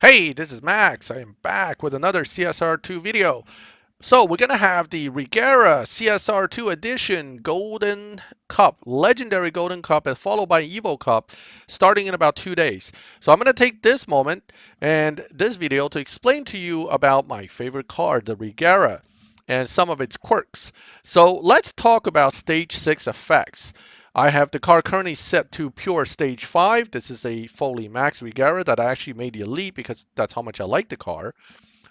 Hey, this is Max. I am back with another CSR2 video. So we're gonna have the Regera CSR2 edition Golden Cup, Legendary Golden Cup, and followed by Evo Cup, starting in about 2 days. So I'm gonna take this moment and this video to explain to you about my favorite card, the Regera, and some of its quirks. So let's talk about Stage 6 effects. I have the card currently set to pure Stage 5. This is a fully max Regera that I actually made the Elite because that's how much I like the card.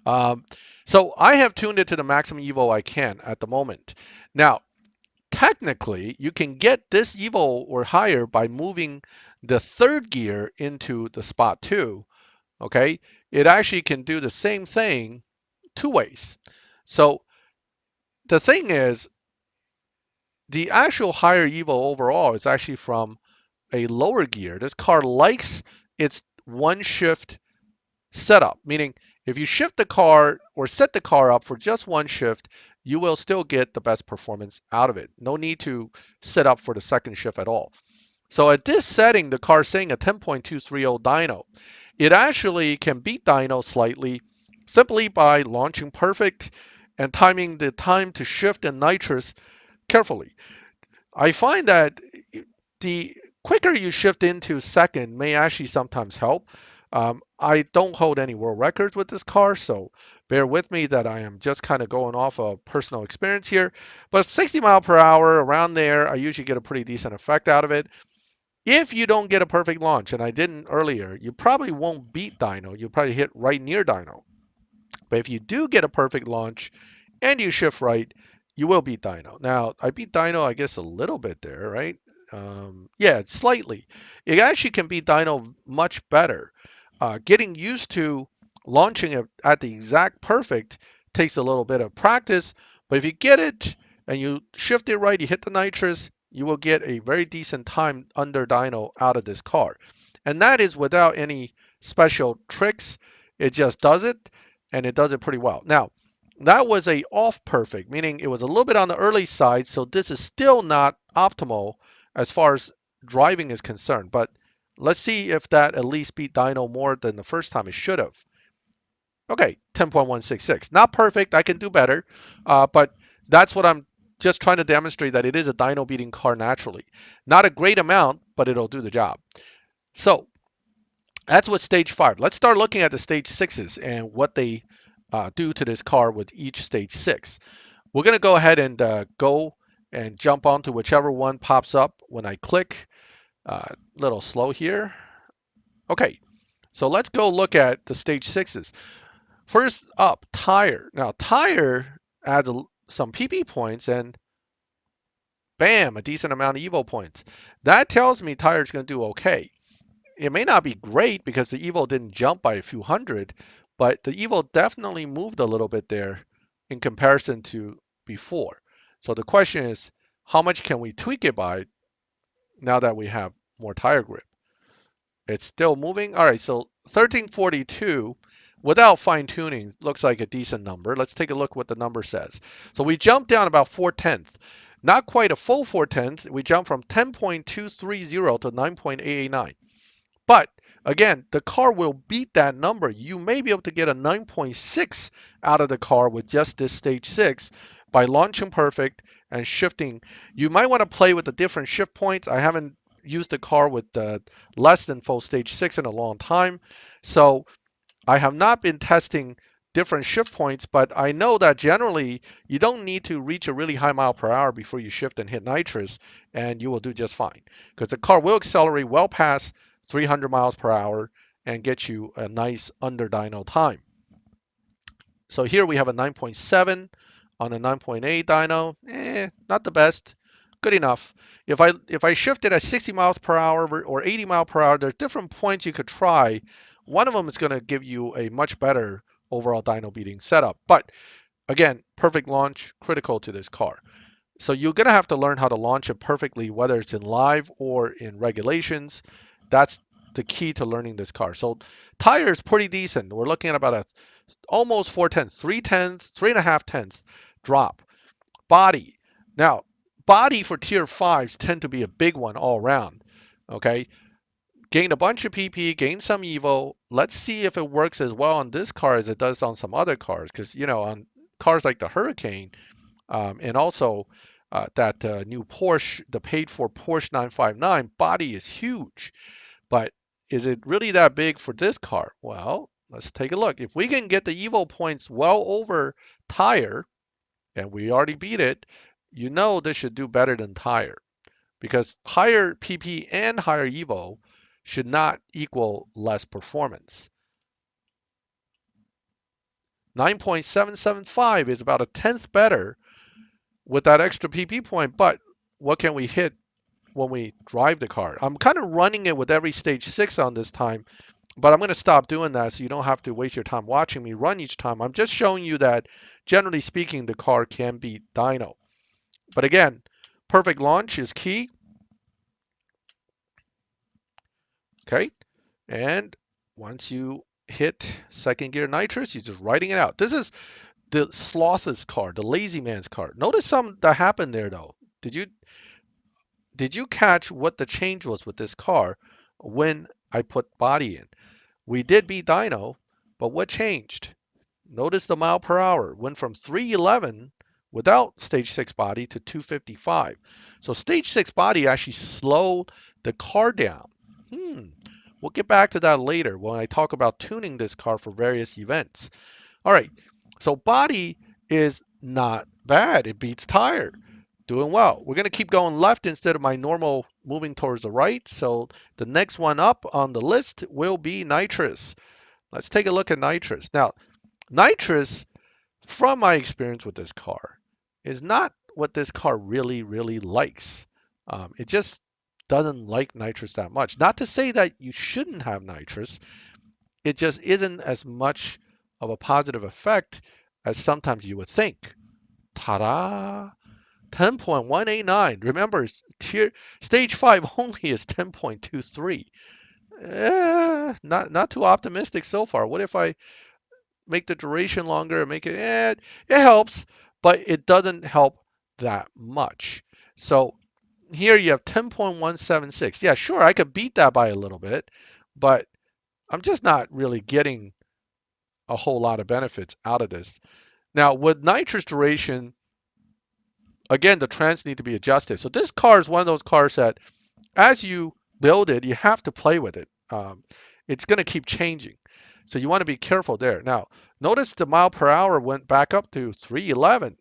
Um, so I have tuned it to the maximum Evo I can at the moment. Now, technically, you can get this Evo or higher by moving the third gear into the spot 2. Okay, it actually can do the same thing 2 ways. So the thing is, the actual higher Evo overall is actually from a lower gear. This car likes its one shift setup, meaning if you shift the car or set the car up for just one shift, you will still get the best performance out of it. No need to set up for the second shift at all. So at this setting, the car is saying a 10.230 dyno. It actually can beat dyno slightly simply by launching perfect and timing the time to shift and nitrous carefully. I find that the quicker you shift into second may actually sometimes help. I don't hold any world records with this car, so bear with me that I am just kind of going off of personal experience here. But 60 mile per hour around there, I usually get a pretty decent effect out of it. If you don't get a perfect launch, and I didn't earlier, you probably won't beat dyno. You'll probably hit right near dyno. But if you do get a perfect launch and you shift right, you will beat dyno. Now, I beat dyno, I guess, a little bit there, right? Yeah, slightly. It actually can beat dyno much better. Getting used to launching it at the exact perfect takes a little bit of practice, but if you get it and you shift it right, you hit the nitrous, you will get a very decent time under dyno out of this car. And that is without any special tricks. It just does it, and it does it pretty well. Now, that was a off perfect, meaning it was a little bit on the early side, so this is still not optimal as far as driving is concerned. But let's see if that at least beat dyno more than the first time it should have. Okay, 10.166. Not perfect, I can do better, but that's what I'm just trying to demonstrate, that it is a dyno beating car naturally. Not a great amount, but it'll do the job. So that's what stage 5. Let's start looking at the stage 6s and what they do to this car with each stage 6. We're going to go ahead and go and jump onto whichever one pops up when I click. Little slow here. Okay, so let's go look at the stage 6s. First up, tire. Now, tire adds some PP points and bam, a decent amount of Evo points. That tells me tire's going to do okay. It may not be great because the Evo didn't jump by a few hundred, but the Evo definitely moved a little bit there in comparison to before. So the question is, how much can we tweak it by now that we have more tire grip? It's still moving. All right, so 1342 without fine tuning looks like a decent number. Let's take a look what the number says. So we jumped down about 4/10. Not quite a full 4/10. We jumped from 10.230 to 9.889. But again, the car will beat that number. You may be able to get a 9.6 out of the car with just this stage 6 by launching perfect and shifting. You might want to play with the different shift points. I haven't used the car with less than full stage 6 in a long time. So I have not been testing different shift points, but I know that generally you don't need to reach a really high mile per hour before you shift and hit nitrous, and you will do just fine because the car will accelerate well past 300 miles per hour and get you a nice under dyno time. So here we have a 9.7 on a 9.8 dyno. Not the best. Good enough. If I shift it at 60 miles per hour or 80 mile per hour, there's different points you could try. One of them is going to give you a much better overall dyno beating setup. But again, perfect launch, critical to this car. So you're going to have to learn how to launch it perfectly, whether it's in live or in regulations. That's the key to learning this car. So tires pretty decent. We're looking at about a almost 4/10, 3/10, 3.5 tenths drop. Body. Now, body for tier 5s tend to be a big one all around. Okay. gain a bunch of PP, gain some Evo. Let's see if it works as well on this car as it does on some other cars. Because, on cars like the Hurricane, and also that new Porsche, the paid for Porsche 959 body is huge. But is it really that big for this car? Well, let's take a look. If we can get the Evo points well over tire, and we already beat it, this should do better than tire. Because higher PP and higher Evo should not equal less performance. 9.775 is about a tenth better with that extra PP point, but what can we hit when we drive the car? I'm kind of running it with every stage 6 on this time, but I'm going to stop doing that so you don't have to waste your time watching me run each time. I'm just showing you that, generally speaking, the car can beat dyno. But again, perfect launch is key. Okay, and once you hit second gear nitrous, you're just writing it out. This is the sloth's car, the lazy man's car. Notice something that happened there though. Did you catch what the change was with this car when I put body in? We did beat dyno, but what changed? Notice the mile per hour went from 311 without stage 6 body to 255. So stage 6 body actually slowed the car down. We'll get back to that later when I talk about tuning this car for various events. All right, so body is not bad. It beats tire. Doing well. We're going to keep going left instead of my normal moving towards the right. So the next one up on the list will be nitrous. Let's take a look at nitrous. Now, nitrous, from my experience with this car, is not what this car really, really likes. It just doesn't like nitrous that much. Not to say that you shouldn't have nitrous, it just isn't as much of a positive effect as sometimes you would think. Ta-da! 10.189. Remember, stage 5 only is 10.23. Not too optimistic so far. What if I make the duration longer and make it, it helps, but it doesn't help that much. So here you have 10.176. Yeah, sure, I could beat that by a little bit, but I'm just not really getting a whole lot of benefits out of this. Now, with nitrous duration, again, the trends need to be adjusted. So this car is one of those cars that as you build it, you have to play with it. It's going to keep changing. So you want to be careful there. Now, notice the mile per hour went back up to 311.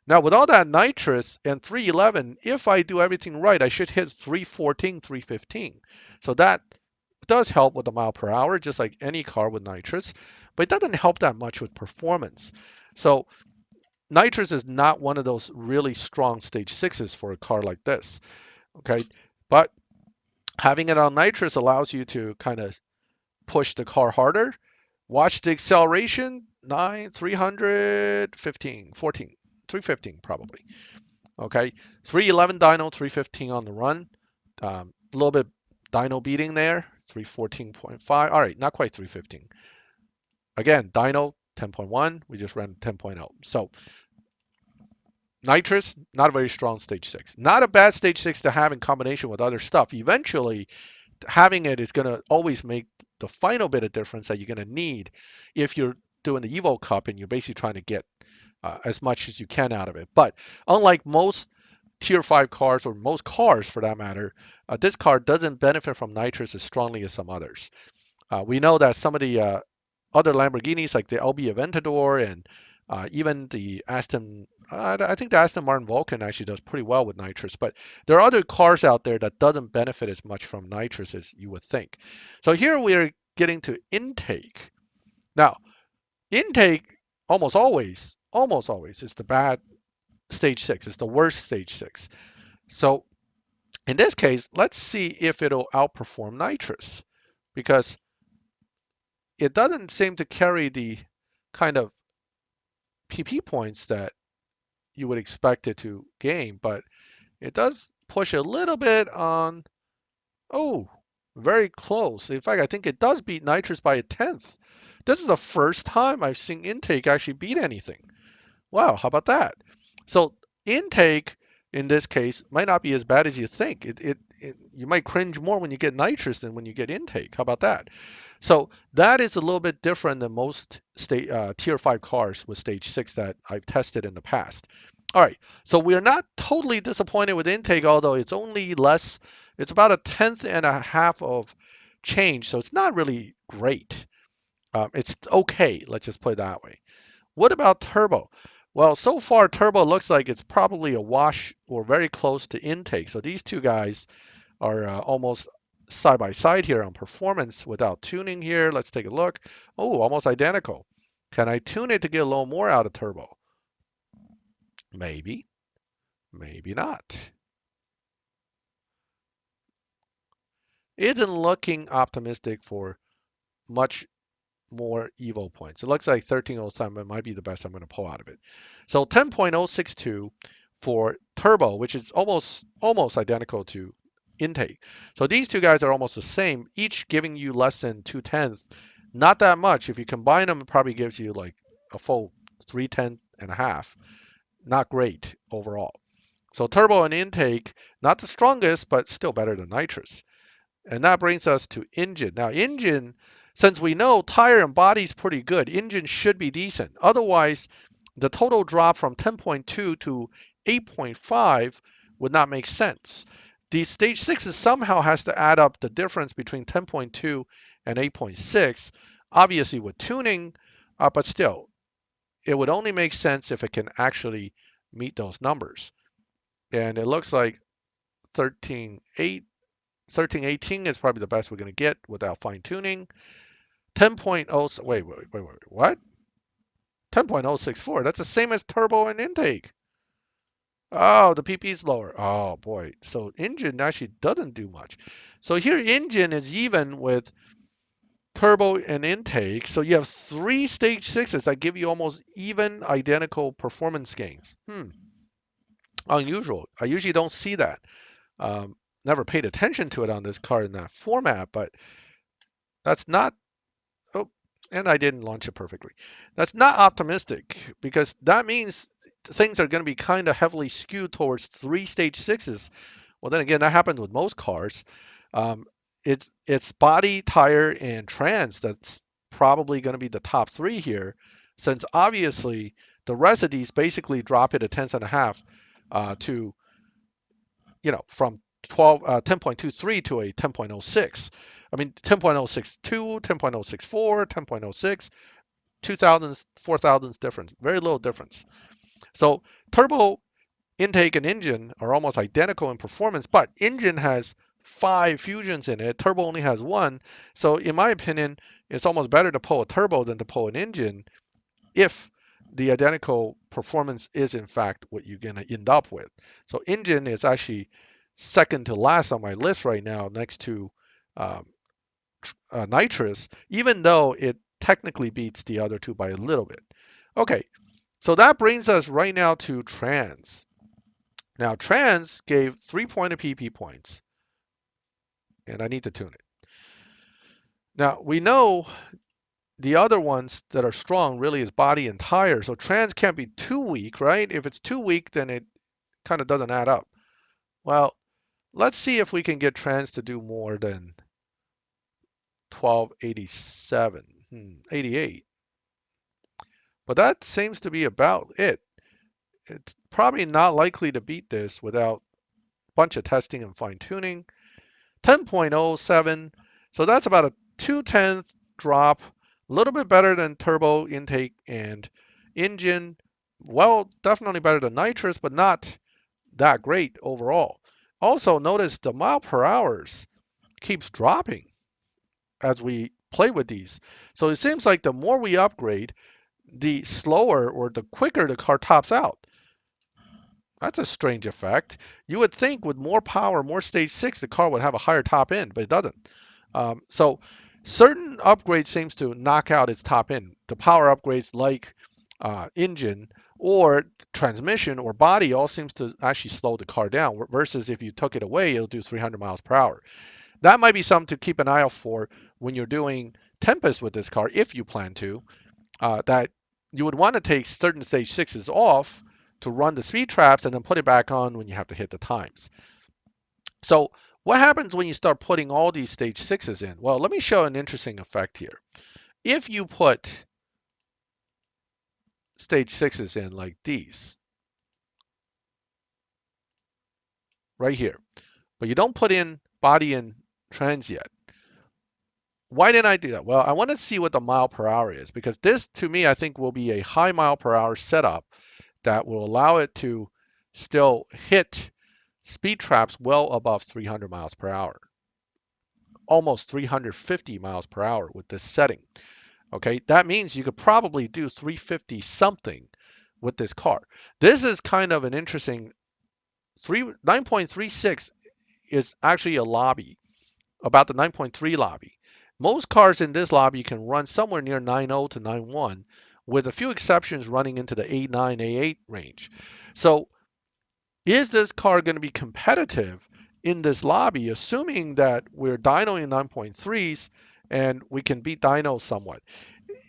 Now, with all that nitrous and 311, if I do everything right, I should hit 314, 315. So that does help with the mile per hour, just like any car with nitrous, but it doesn't help that much with performance. So nitrous is not one of those really strong stage sixes for a car like this. Okay, but having it on nitrous allows you to kind of push the car harder. Watch the acceleration, 315, 14, 315 probably. Okay, 311 dyno, 315 on the run. A little bit dyno beating there, 314.5. All right, not quite 315. Again, dyno 10.1, we just ran 10.0. So nitrous, not a very strong stage 6. Not a bad stage 6 to have in combination with other stuff. Eventually, having it is going to always make the final bit of difference that you're going to need if you're doing the Evo Cup and you're basically trying to get as much as you can out of it. But unlike most Tier 5 cars, or most cars for that matter, this car doesn't benefit from nitrous as strongly as some others. We know that some of the other Lamborghinis, like the LB Aventador and even the Aston, I think the Aston Martin Vulcan actually does pretty well with nitrous, but there are other cars out there that doesn't benefit as much from nitrous as you would think. So here we're getting to intake. Now, intake almost always is the bad stage 6. It's the worst stage 6. So in this case, let's see if it'll outperform nitrous, because it doesn't seem to carry the kind of PP points that you would expect it to gain, but it does push a little bit on, oh, very close. In fact, I think it does beat nitrous by a tenth. This is the first time I've seen intake actually beat anything. Wow, how about that? So intake in this case might not be as bad as you think. You might cringe more when you get nitrous than when you get intake. How about that? So that is a little bit different than most tier 5 cars with stage 6 that I've tested in the past. All right, so we are not totally disappointed with intake, although it's only less, it's about a tenth and a half of change, so it's not really great. It's okay, let's just put it that way. What about turbo? Well, so far turbo looks like it's probably a wash or very close to intake. So these two guys are almost side by side here on performance without tuning here. Let's take a look. Oh, almost identical. Can I tune it to get a little more out of turbo? Maybe, maybe not. Isn't looking optimistic for much more Evo points. It looks like 1307 might be the best I'm going to pull out of it. So 10.062 for turbo, which is almost identical to intake. So these two guys are almost the same, each giving you less than 2/10. Not that much. If you combine them, it probably gives you like a full 3/10 and a half. Not great overall. So turbo and intake, not the strongest, but still better than nitrous. And that brings us to engine. Now, engine, since we know tire and body is pretty good, engine should be decent. Otherwise, the total drop from 10.2 to 8.5 would not make sense. The stage 6 somehow has to add up the difference between 10.2 and 8.6, obviously with tuning, but still, it would only make sense if it can actually meet those numbers. And it looks like 13.8 1318 is probably the best we're going to get without fine tuning. 10.0, wait, what? 10.064, that's the same as turbo and intake. Oh, the PP is lower. Oh boy. So engine actually doesn't do much. So here engine is even with turbo and intake. So you have three stage sixes that give you almost even identical performance gains. Unusual. I usually don't see that. Um, Never paid attention to it on this car in that format, but that's not. Oh, and I didn't launch it perfectly. That's not optimistic because that means things are going to be kind of heavily skewed towards three stage sixes. Well, then again, that happens with most cars. Um, it's body, tire, and trans that's probably going to be the top three here, since obviously the rest of these basically drop it a tenth and a half to from 10.23 to a 10.06. I mean 10.062, 10.064, 10.06, 2000s, 4000s difference, very little difference. So turbo intake and engine are almost identical in performance, but engine has five fusions in it. Turbo only has one. So in my opinion, it's almost better to pull a turbo than to pull an engine if the identical performance is in fact what you're going to end up with. So engine is actually second to last on my list right now, next to um, nitrous, even though it technically beats the other two by a little bit. Okay, so that brings us right now to trans. Now trans gave 3 point of PP points, and I need to tune it. Now we know the other ones that are strong really is body and tire, so trans can't be too weak, right? If it's too weak, then it kind of doesn't add up. Well, let's see if we can get trans to do more than 1287, 88. But that seems to be about it. It's probably not likely to beat this without a bunch of testing and fine tuning. 10.07, so that's about a 2/10 drop, a little bit better than turbo intake and engine. Well, definitely better than nitrous, but not that great overall. Also, notice the mile per hours keeps dropping as we play with these. So it seems like the more we upgrade, the slower or the quicker the car tops out. That's a strange effect. You would think with more power, more stage six, the car would have a higher top end, but it doesn't. So certain upgrades seems to knock out its top end. The power upgrades like engine or transmission or body all seems to actually slow the car down versus if you took it away, it'll do 300 miles per hour. That might be something to keep an eye out for when you're doing Tempest with this car, if you plan to, that you would want to take certain stage sixes off to run the speed traps and then put it back on when you have to hit the times. So what happens when you start putting all these stage sixes in? Well, let me show an interesting effect here. If you put stage sixes in like these, right here, but you don't put in body and trans yet. Why didn't I do that? Well, I want to see what the mile per hour is because this, to me, I think will be a high mile per hour setup that will allow it to still hit speed traps well above 300 miles per hour, almost 350 miles per hour with this setting. Okay, that means you could probably do 350 something with this car. This is kind of an interesting 9.36 is actually a lobby, about the 9.3 lobby. Most cars in this lobby can run somewhere near 9.0 to 9.1, with a few exceptions running into the A9, A8 range. So is this car going to be competitive in this lobby, assuming that we're dynoing 9.3s and we can beat dyno somewhat?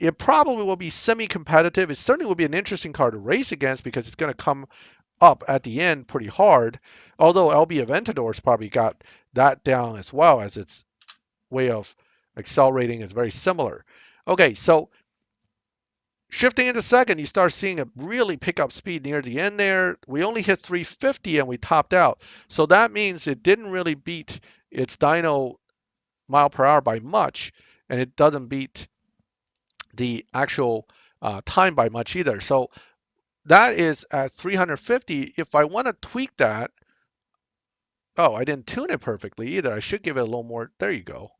It probably will be semi-competitive. It certainly will be an interesting car to race against because it's going to come up at the end pretty hard. Although LB Aventador's probably got that down as well, as its way of accelerating is very similar. Okay, so shifting into second, you start seeing it really pick up speed near the end there. We only hit 350 and we topped out. So that means it didn't really beat its dyno mile per hour by much, and it doesn't beat the actual time by much either. So that is at 350. If I want to tweak that, oh, I didn't tune it perfectly either. I should give it a little more. There you go.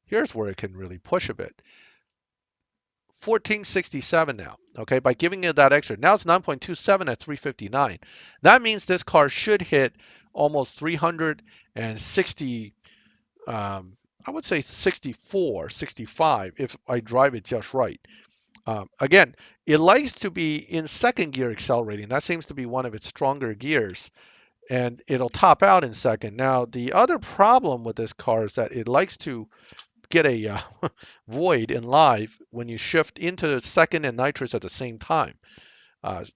Here's where it can really push a bit. 1467 now, okay, by giving it that extra. Now it's 9.27 at 359. That means this car should hit almost 360, I would say 64, 65 if I drive it just right. Again, it likes to be in second gear accelerating. That seems to be one of its stronger gears, and it'll top out in second. Now, the other problem with this car is that it likes to get a void in live when you shift into second and nitrous at the same time.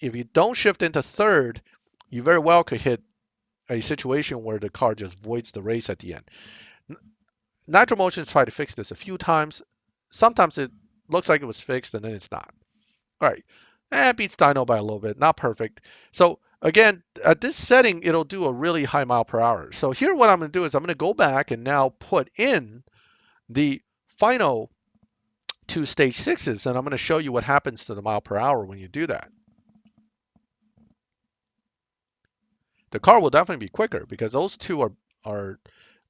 If you don't shift into third, you very well could hit a situation where the car just voids the race at the end. Nitro Motion's tried to fix this a few times. Sometimes it looks like it was fixed and then it's not. All right. It beats Dyno by a little bit, not perfect. So again, at this setting, it'll do a really high mile per hour. So here what I'm going to do is I'm going to go back and now put in the final two stage sixes, and I'm going to show you what happens to the mile per hour when you do that. The car will definitely be quicker because those two are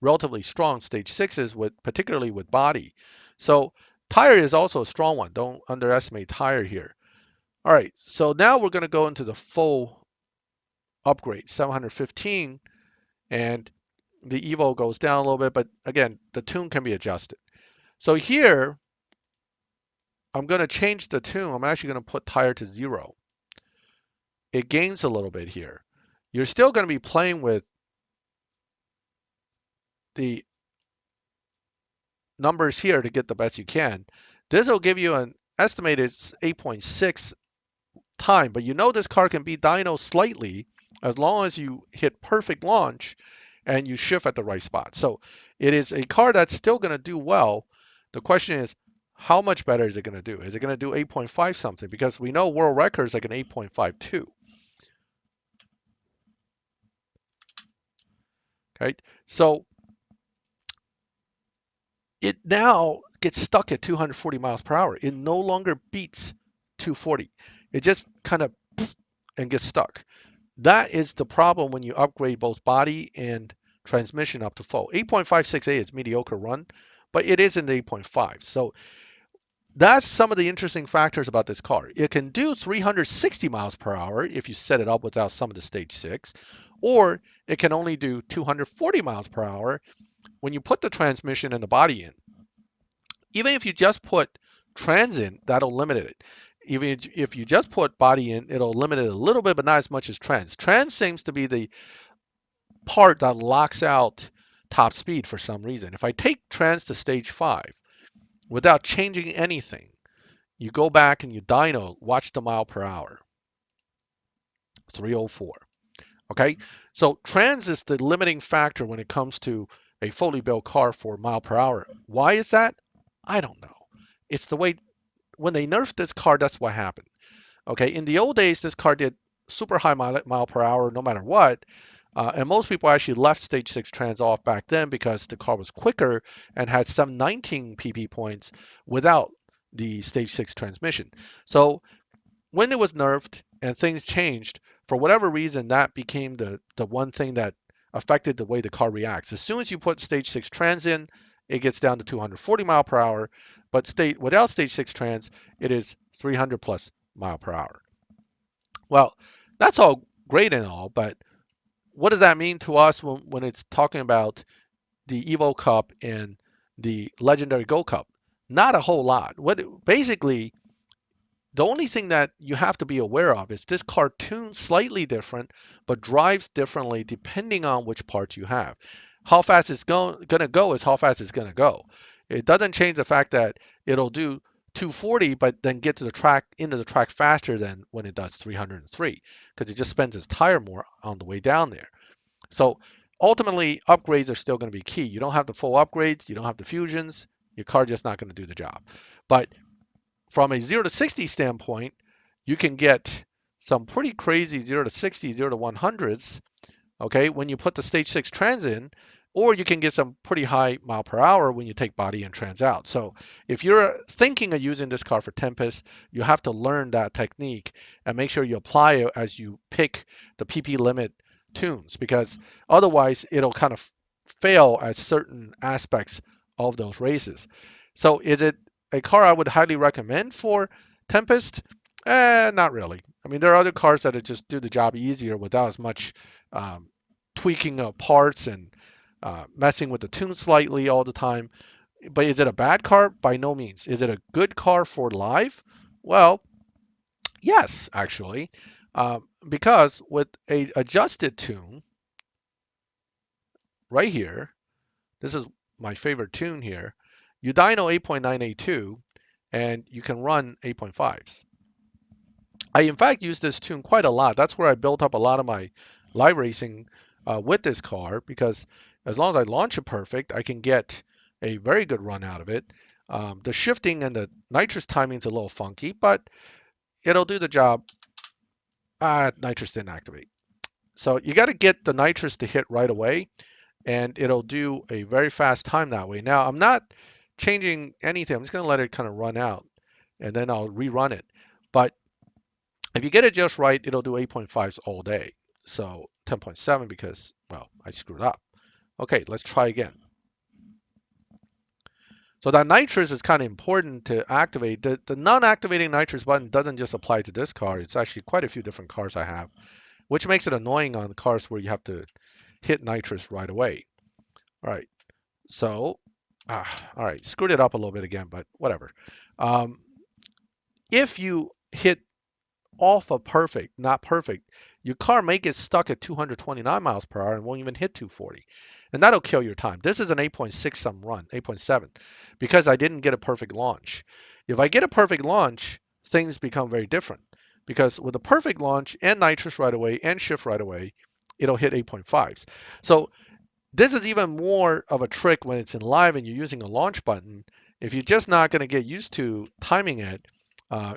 relatively strong stage sixes, with particularly with body. So tire is also a strong one. Don't underestimate tire here. All right, so now we're going to go into the full upgrade, 715, and the Evo goes down a little bit, but again, the tune can be adjusted. So here, I'm going to change the tune. I'm actually going to put tire to 0. It gains a little bit here. You're still going to be playing with the numbers here to get the best you can. This will give you an estimated 8.6 time, but you know this car can be dyno slightly as long as you hit perfect launch and you shift at the right spot. So it is a car that's still going to do well. The question is, how much better is it going to do? Is it going to do 8.5 something? Because we know world records like an 8.52. Okay, so it now gets stuck at 240 miles per hour. It no longer beats 240. It just kind of and gets stuck. That is the problem when you upgrade both body and transmission up to full. 8.568 is mediocre run, but it isn't 8.5. So that's some of the interesting factors about this car. It can do 360 miles per hour if you set it up without some of the stage 6, or it can only do 240 miles per hour when you put the transmission and the body in. Even if you just put trans in, that'll limit it. Even if you just put body in, it'll limit it a little bit, but not as much as trans. Trans seems to be the part that locks out top speed for some reason. If I take trans to stage 5 without changing anything, you go back and you dyno, watch the mile per hour. 304. Okay, so trans is the limiting factor when it comes to a fully built car for mile per hour. Why is that? I don't know. It's the way when they nerfed this car, that's what happened. Okay, in the old days, this car did super high mile per hour no matter what. And most people actually left stage 6 trans off back then because the car was quicker and had some 19 pp points without the stage 6 transmission. So when it was nerfed and things changed, for whatever reason, that became the one thing that affected the way the car reacts. As soon as you put stage 6 trans in, it gets down to 240 mile per hour, but without stage 6 trans, it is 300 plus mile per hour. Well, that's all great and all, but what does that mean to us when it's talking about the Evo Cup and the Legendary Gold Cup? Not a whole lot. Basically, the only thing that you have to be aware of is this car tunes slightly different, but drives differently depending on which parts you have. How fast it's going to go is how fast it's going to go. It doesn't change the fact that it'll do 240, but then get to the track into the track faster than when it does 303, because it just spends its tire more on the way down there. So ultimately, upgrades are still going to be key. You don't have the full upgrades, you don't have the fusions, your car just not going to do the job. But from a 0 to 60 standpoint, you can get some pretty crazy 0 to 60, 0 to 100s, okay, when you put the stage 6 trans in, or you can get some pretty high mile per hour when you take body and trans out. So if you're thinking of using this car for Tempest, you have to learn that technique and make sure you apply it as you pick the PP limit tunes, because otherwise it'll kind of fail at certain aspects of those races. So is it a car I would highly recommend for Tempest? Not really. I mean, there are other cars that just do the job easier without as much um, tweaking of parts and messing with the tune slightly all the time. But is it a bad car? By no means. Is it a good car for live? Well, yes, actually, because with a adjusted tune right here, this is my favorite tune here. You dyno 8.982 and you can run 8.5s. I in fact use this tune quite a lot. That's where I built up a lot of my live racing with this car, because as long as I launch it perfect, I can get a very good run out of it. The shifting and the nitrous timing is a little funky, but it'll do the job. Nitrous didn't activate. So you got to get the nitrous to hit right away, and it'll do a very fast time that way. Now, I'm not changing anything. I'm just going to let it kind of run out, and then I'll rerun it. But if you get it just right, it'll do 8.5s all day. So 10.7 because, well, I screwed up. Okay, let's try again. So that nitrous is kind of important to activate. The non-activating nitrous button doesn't just apply to this car. It's actually quite a few different cars I have, which makes it annoying on cars where you have to hit nitrous right away. All right, so, all right, screwed it up a little bit again, but whatever. Um, if you hit off of perfect, not perfect, your car may get stuck at 229 miles per hour and won't even hit 240. And that'll kill your time. This is an 8.6 some run, 8.7, because I didn't get a perfect launch. If I get a perfect launch, things become very different. Because with a perfect launch and nitrous right away and shift right away, it'll hit 8.5s. So this is even more of a trick when it's in live and you're using a launch button. If you're just not going to get used to timing it,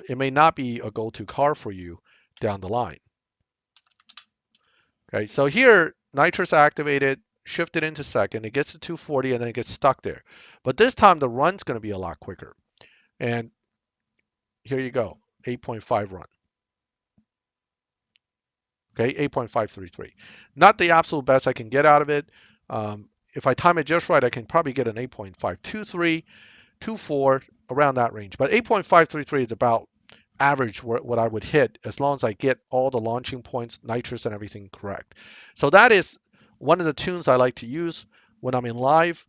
it may not be a go-to car for you down the line. Okay, so here, nitrous activated, shifted into second, it gets to 240 and then it gets stuck there. But this time the run's going to be a lot quicker. And here you go, 8.5 run. Okay, 8.533. Not the absolute best I can get out of it. If I time it just right, I can probably get an 8.523, 24, around that range. But 8.533 is about average what I would hit as long as I get all the launching points, nitrous, and everything correct. So that is one of the tunes I like to use when I'm in live.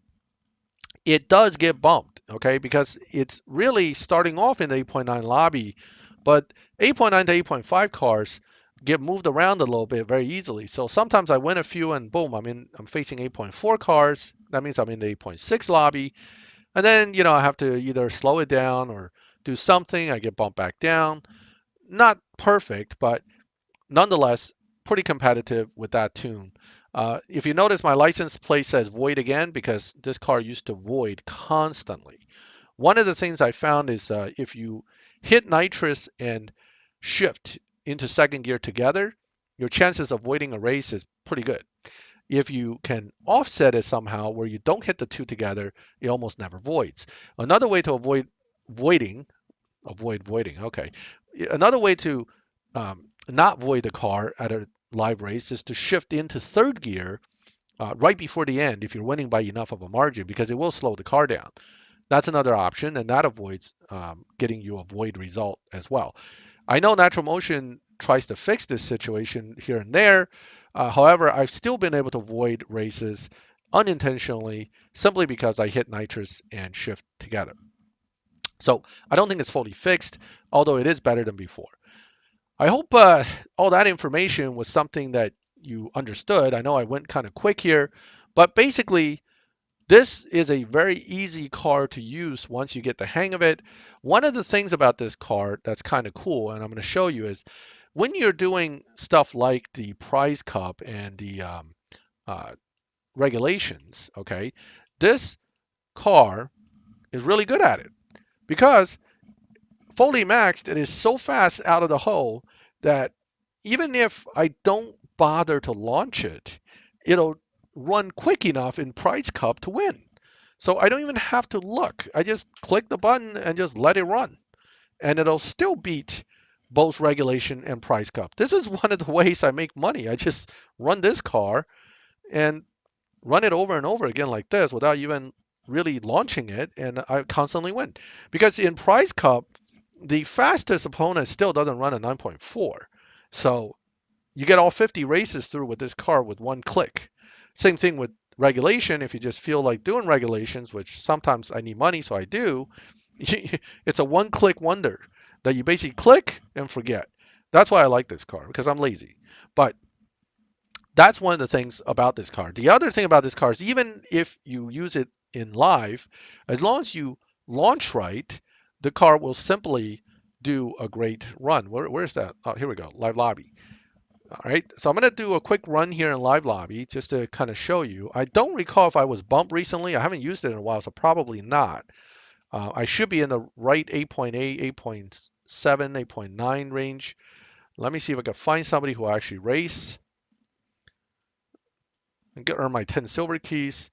It does get bumped, okay, because it's really starting off in the 8.9 lobby, but 8.9 to 8.5 cars get moved around a little bit very easily. So sometimes I win a few and boom, I'm facing 8.4 cars. That means I'm in the 8.6 lobby. And then, I have to either slow it down or do something. I get bumped back down. Not perfect, but nonetheless, pretty competitive with that tune. If you notice, my license plate says void again because this car used to void constantly. One of the things I found is if you hit nitrous and shift into second gear together, your chances of voiding a race is pretty good. If you can offset it somehow where you don't hit the two together, it almost never voids. Another way to avoid voiding, avoid voiding, okay. Another way to not void the car at a live race is to shift into third gear right before the end if you're winning by enough of a margin because it will slow the car down. That's another option, and that avoids getting you a void result as well. I know Natural Motion tries to fix this situation here and there. However, I've still been able to avoid races unintentionally simply because I hit nitrous and shift together. So I don't think it's fully fixed, although it is better than before. I hope all that information was something that you understood. I know I went kind of quick here, but basically, this is a very easy car to use once you get the hang of it. One of the things about this car that's kind of cool, and I'm going to show you, is when you're doing stuff like the prize cup and the uh, regulations, okay, this car is really good at it because fully maxed, it is so fast out of the hole that even if I don't bother to launch it, it'll run quick enough in prize cup to win. So I don't even have to look. I just click the button and just let it run. And it'll still beat both regulation and prize cup. This is one of the ways I make money. I just run this car and run it over and over again like this without even really launching it, and I constantly win. Because in prize cup, the fastest opponent still doesn't run a 9.4. So you get all 50 races through with this car with one click. Same thing with regulation. If you just feel like doing regulations, which sometimes I need money, so I do, it's a one click wonder that you basically click and forget. That's why I like this car because I'm lazy. But that's one of the things about this car. The other thing about this car is even if you use it in live, as long as you launch right, the car will simply do a great run. Where's that? Oh, here we go, live lobby. All right, so I'm going to do a quick run here in live lobby just to kind of show you. I don't recall if I was bumped recently. I haven't used it in a while, so probably not. I should be in the right 8.8, 8.7, 8.9 range. Let me see if I can find somebody who actually race and earn my 10 silver keys.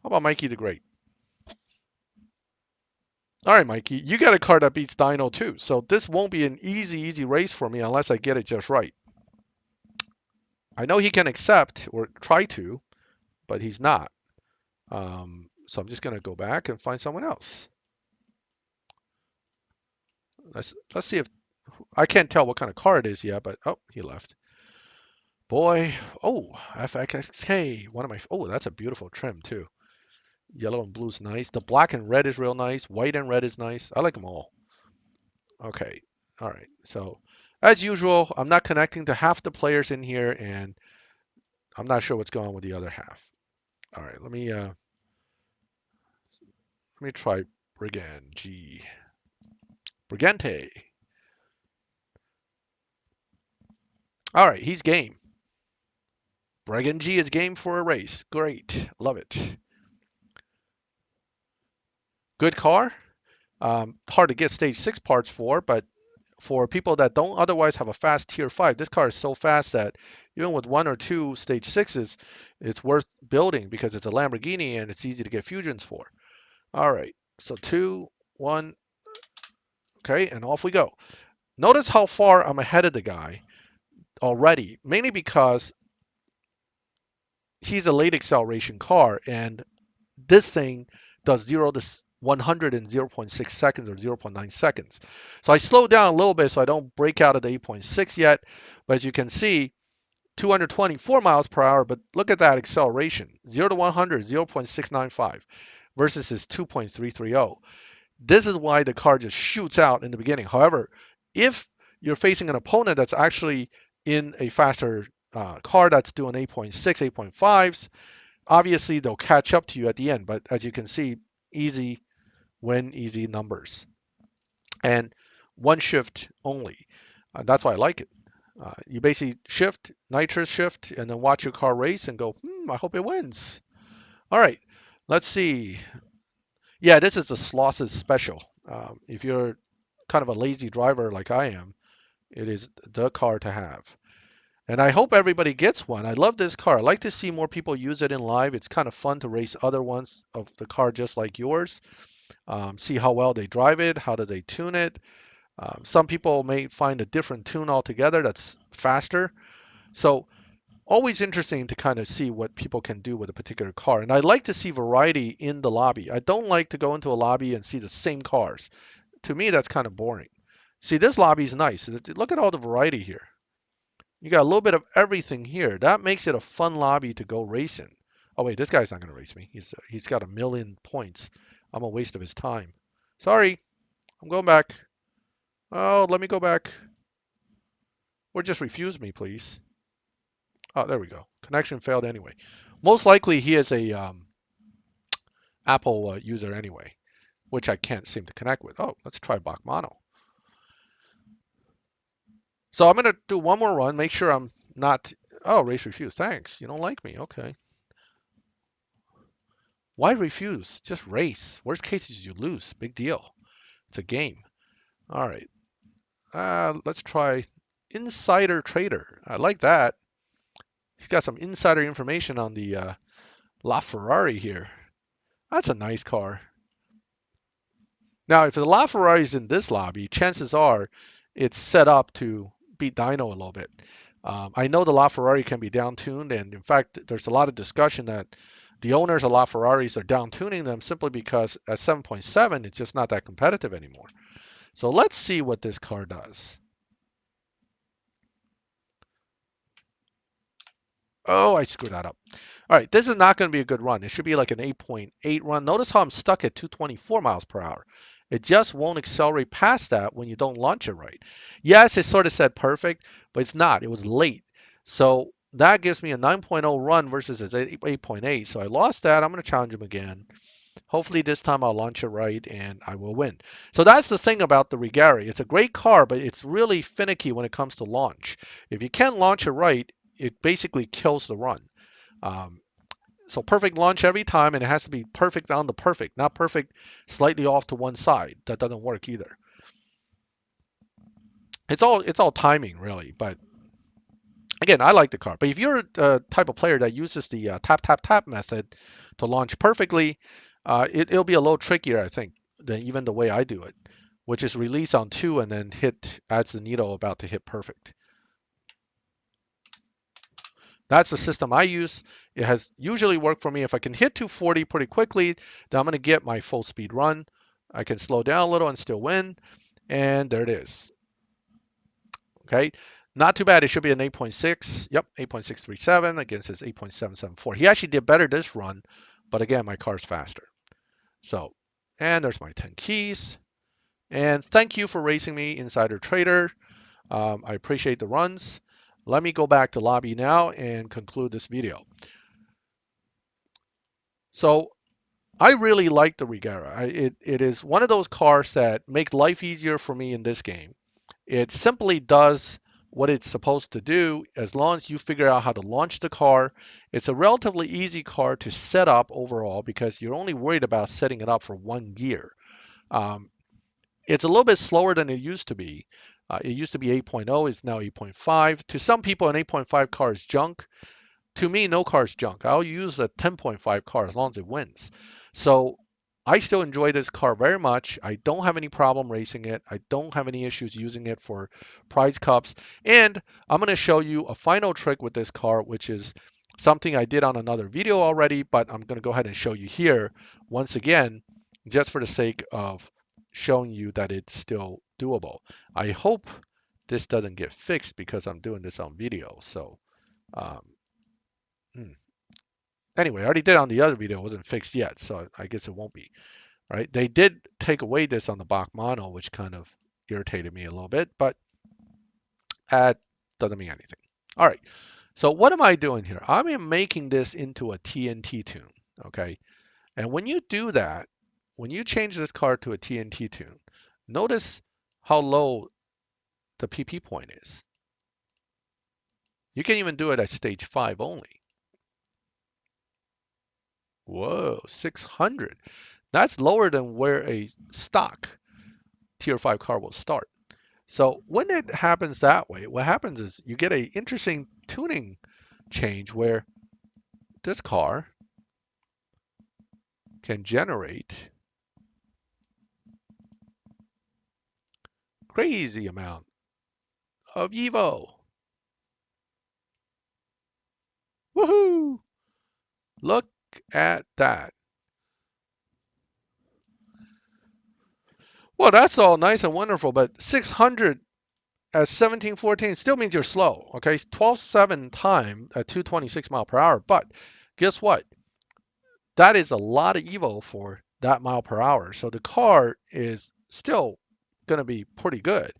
How about Mikey the Great? All right, Mikey, you got a car that beats Dino too, so this won't be an easy race for me unless I get it just right. I know he can accept or try to, but he's not. So I'm just gonna go back and find someone else. Let's see if I can't tell what kind of car it is yet, but oh, he left. Boy, oh, FXK, one of my. Oh, that's a beautiful trim too. Yellow and blue is nice. The black and red is real nice. White and red is nice. I like them all. Okay. All right. So as usual, I'm not connecting to half the players in here, and I'm not sure what's going on with the other half. All right. Let me try Brigand G. Brigante. All right. He's game. Brigand G is game for a race. Great. Love it. Good car. Hard to get stage 6 parts for, but for people that don't otherwise have a fast tier 5, this car is so fast that even with one or two stage 6s, it's worth building because it's a Lamborghini and it's easy to get fusions for. All right, so 2, 1, okay, and off we go. Notice how far I'm ahead of the guy already, mainly because he's a late acceleration car and this thing does 0 to 100 in 0.6 seconds or 0.9 seconds. So I slowed down a little bit so I don't break out of the 8.6 yet. But as you can see, 224 miles per hour, but look at that acceleration. 0 to 100, 0.695 versus his 2.330. This is why the car just shoots out in the beginning. However, if you're facing an opponent that's actually in a faster car that's doing 8.6, 8.5s, obviously they'll catch up to you at the end, but as you can see, easy win, easy numbers. And one shift only. That's why I like it. You basically shift, nitrous shift, and then watch your car race and go, I hope it wins. All right, let's see. Yeah, this is the Slosses special. If you're kind of a lazy driver like I am, it is the car to have. And I hope everybody gets one. I love this car. I like to see more people use it in live. It's kind of fun to race other ones of the car just like yours. See how well they drive it, how do they tune it. Some people may find a different tune altogether that's faster. So always interesting to kind of see what people can do with a particular car. And I like to see variety in the lobby. I don't like to go into a lobby and see the same cars. To me, that's kind of boring. See, this lobby is nice. Look at all the variety here. You got a little bit of everything here. That makes it a fun lobby to go racing. Oh wait, this guy's not going to race me. He's got 1,000,000 points. I'm a waste of his time. Sorry, I'm going back. Oh, let me go back. Or just refuse me, please. Oh, there we go. Connection failed anyway. Most likely he is a Apple user anyway, which I can't seem to connect with. Oh, let's try Bach Mono. So I'm going to do one more run, make sure I'm not. Oh, race refuse. Thanks. You don't like me. Okay. Why refuse? Just race. Worst case is you lose. Big deal. It's a game. All right. Let's try Insider Trader. I like that. He's got some insider information on the LaFerrari here. That's a nice car. Now, if the LaFerrari is in this lobby, chances are it's set up to beat Dyno a little bit. I know the LaFerrari can be down tuned, and in fact, there's a lot of discussion that the owners of LaFerraris are down tuning them simply because at 7.7, it's just not that competitive anymore. So let's see what this car does. Oh, I screwed that up. All right, this is not going to be a good run. It should be like an 8.8 run. Notice how I'm stuck at 224 miles per hour. It just won't accelerate past that when you don't launch it right. Yes, it sort of said perfect, but it's not. It was late. So that gives me a 9.0 run versus his 8.8. So I lost that. I'm going to challenge him again. Hopefully this time I'll launch it right and I will win. So that's the thing about the Regera. It's a great car, but it's really finicky when it comes to launch. If you can't launch it right, it basically kills the run. Um, so perfect launch every time, and it has to be perfect on the perfect, not perfect slightly off to one side. That doesn't work either. It's all timing really. But again, I like the car. But if you're a type of player that uses the tap tap tap method to launch perfectly, it'll be a little trickier, I think, than even the way I do it, which is release on two and then hit adds the needle about to hit perfect. That's the system I use. It has usually worked for me. If I can hit 240 pretty quickly, then I'm going to get my full speed run. I can slow down a little and still win. And there it is. Okay. Not too bad. It should be an 8.6. Yep, 8.637 against his 8.774. He actually did better this run, but again, my car's faster. So, and there's my 10 keys. And thank you for racing me, Insider Trader. I appreciate the runs. Let me go back to lobby now and conclude this video. So I really like the Regera. It is one of those cars that make life easier for me in this game. It simply does what it's supposed to do as long as you figure out how to launch the car. It's a relatively easy car to set up overall because you're only worried about setting it up for one gear. Um, it's a little bit slower than it used to be. It used to be 8.0, it's now 8.5. To some people, an 8.5 car is junk. To me, no car is junk. I'll use a 10.5 car as long as it wins. So I still enjoy this car very much. I don't have any problem racing it. I don't have any issues using it for prize cups. And I'm going to show you a final trick with this car, which is something I did on another video already, but I'm going to go ahead and show you here once again, just for the sake of showing you that it's still doable. I hope this doesn't get fixed because I'm doing this on video. So, um, hmm. Anyway, I already did on the other video. It wasn't fixed yet, so I guess it won't be. Right? They did take away this on the Bach Mono, which kind of irritated me a little bit, but that doesn't mean anything. All right. So what am I doing here? I'm making this into a TNT tune. Okay. And when you do that, when you change this car to a TNT tune, notice how low the PP point is. You can even do it at stage 5 only. Whoa, 600. That's lower than where a stock tier 5 car will start. So when it happens that way, what happens is you get a interesting tuning change where this car can generate crazy amount of Evo. Woohoo! Look at that. Well, that's all nice and wonderful, but 600 at 1714 still means you're slow. Okay, 12.7 time at 226 mile per hour. But guess what? That is a lot of Evo for that mile per hour. So the car is still going to be pretty good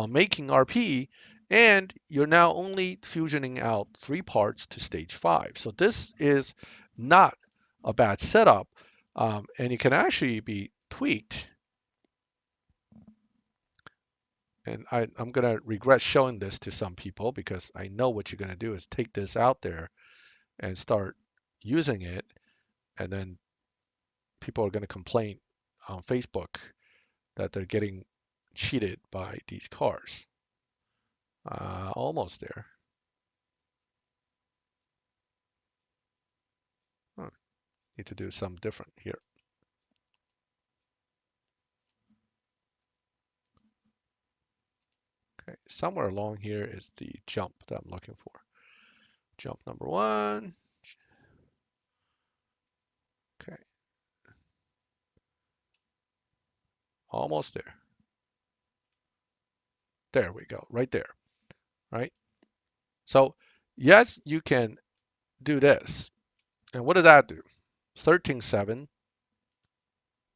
making RP. And you're now only fusioning out 3 parts to stage 5. So this is not a bad setup. And it can actually be tweaked. And I'm going to regret showing this to some people because I know what you're going to do is take this out there and start using it. And then people are going to complain on Facebook that they're getting cheated by these cars. Almost there. Huh, need to do something different here. Okay, somewhere along here is the jump that I'm looking for. Jump number 1. Okay, almost there. There we go, right there, right? So yes, you can do this. And what does that do? 13.7.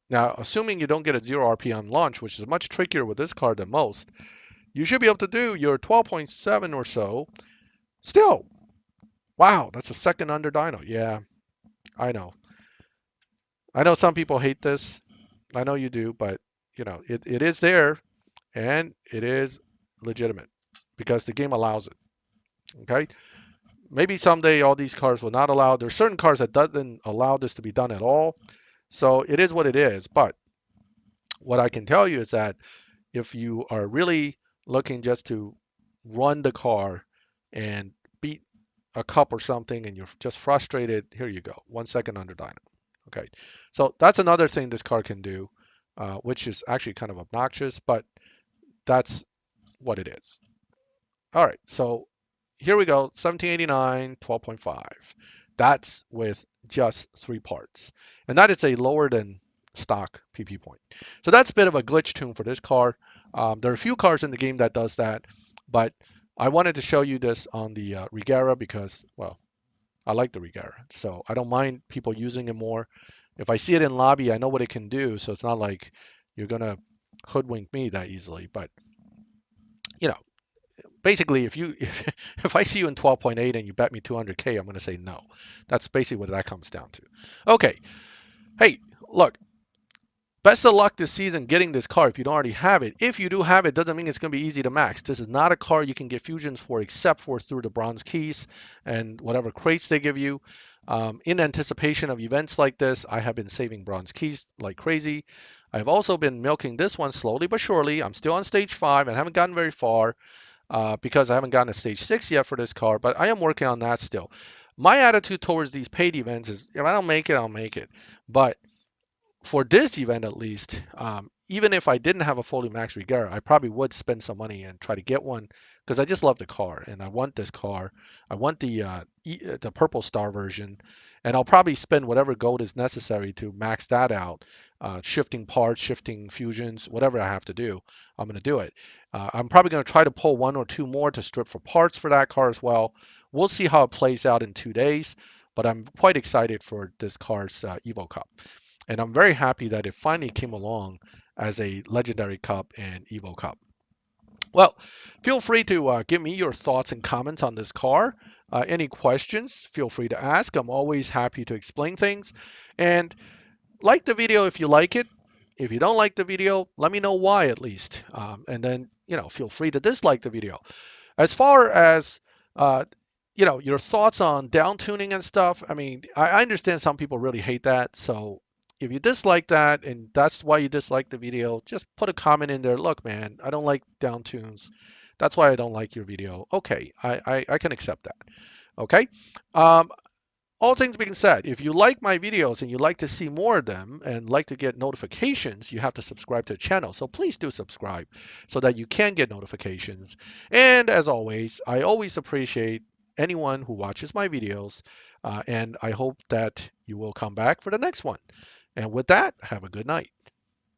Now, assuming you don't get a 0 RP on launch, which is much trickier with this card than most, you should be able to do your 12.7 or so. Still, wow, that's a second under dyno. Yeah, I know. I know some people hate this. I know you do, but it is there and it is legitimate because the game allows it. Okay. Maybe someday all these cars will not allow. There's certain cars that doesn't allow this to be done at all. So it is what it is. But what I can tell you is that if you are really looking just to run the car and beat a cup or something and you're just frustrated, here you go. 1 second under dyno. Okay. So that's another thing this car can do, which is actually kind of obnoxious, but that's what it is. All right. So here we go. 1789, 12.5. That's with just 3 parts. And that is a lower than stock PP point. So that's a bit of a glitch tune for this car. There are a few cars in the game that does that, but I wanted to show you this on the Regera because, well, I like the Regera. So I don't mind people using it more. If I see it in lobby, I know what it can do. So it's not like you're going to hoodwink me that easily. But, you know, basically, if I see you in 12.8 and you bet me 200K, I'm going to say no. That's basically what that comes down to. Okay. Hey, look, best of luck this season getting this car if you don't already have it. If you do have it, doesn't mean it's going to be easy to max. This is not a car you can get fusions for except for through the bronze keys and whatever crates they give you. In anticipation of events like this, I have been saving bronze keys like crazy. I've also been milking this one slowly but surely. I'm still on stage 5 and haven't gotten very far because I haven't gotten to stage 6 yet for this car, but I am working on that still. My attitude towards these paid events is if I don't make it, I'll make it. But for this event at least, even if I didn't have a fully max Regera, I probably would spend some money and try to get one because I just love the car and I want this car. I want the purple star version, and I'll probably spend whatever gold is necessary to max that out. Shifting parts, shifting fusions, whatever I have to do, I'm going to do it. I'm probably going to try to pull 1 or 2 more to strip for parts for that car as well. We'll see how it plays out in 2 days, but I'm quite excited for this car's Evo Cup. And I'm very happy that it finally came along as a Legendary Cup and Evo Cup. Well, feel free to give me your thoughts and comments on this car. Any questions, feel free to ask. I'm always happy to explain things. And like the video if you like it. If you don't like the video, let me know why at least. And then, feel free to dislike the video. As far as your thoughts on down tuning and stuff. I mean, I understand some people really hate that. So if you dislike that and that's why you dislike the video, just put a comment in there. Look, man, I don't like down tunes. That's why I don't like your video. Okay, I can accept that. Okay. Um, all things being said, if you like my videos and you like to see more of them and like to get notifications, you have to subscribe to the channel. So please do subscribe so that you can get notifications. And as always, I always appreciate anyone who watches my videos. And I hope that you will come back for the next one. And with that, have a good night.